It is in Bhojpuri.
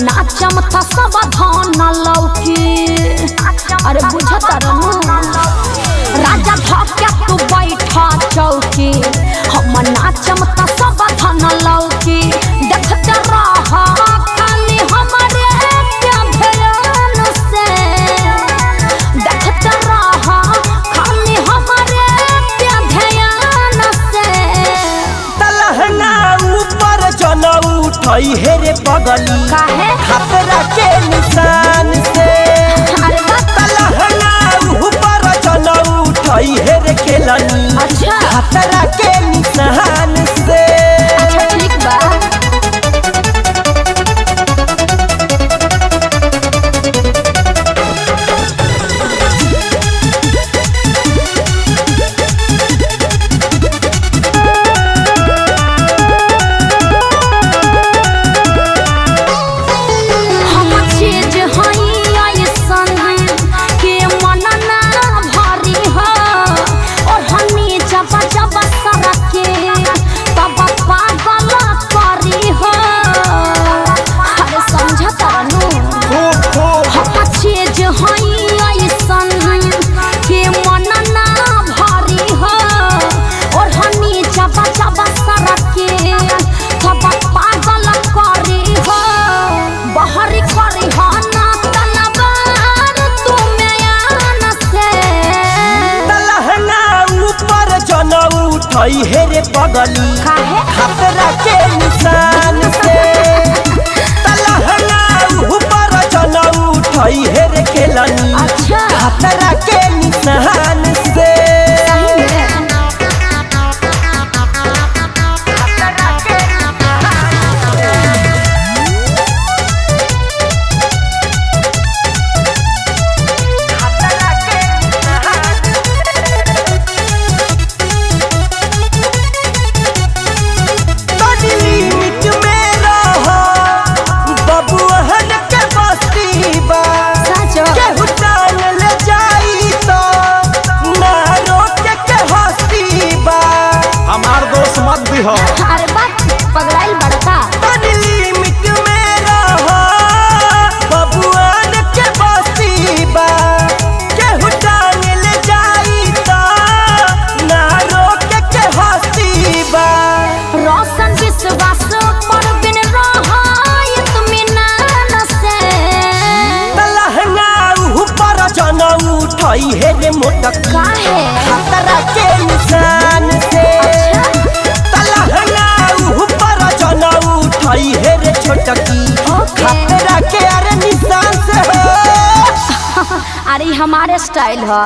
नाचम त सब धन लौकी। अरे बुझता रहू राजा धके तू बैठा चौकी, हम नाचम त सब धन लौकी। देखते रह खाली हमारे ध्यान से, देखते रह खाली हमारे ध्यान से। तलहना ऊपर जन उठई हे रे बगली, काहे खतरा के निशान से। तलहना ऊपर जन उठई हे रे खेलनी, अच्छा खतरा के निशान से। अच्छा ठीक बा। उठई हे रे बगली, खतरा के निशान से। तलहना ऊपर जन उठई हे रे खेलनी, खतरा के निशान से। अरे बात पगड़ाइल बड़का लिमिट में रहो, बबुआन के बस्ती बा। केहू टांग ले जाई तो ना रोके के हस्ती बा। रोशन विश्वास पर बिन रहा इत्मीनान से। तलहना ऊपर जन उठई हे रे मोटक, काहे खतरा के निशान से। हे रे छोटकी, खतरा के अरे निशान से हो। अरे हमारे स्टाइल है।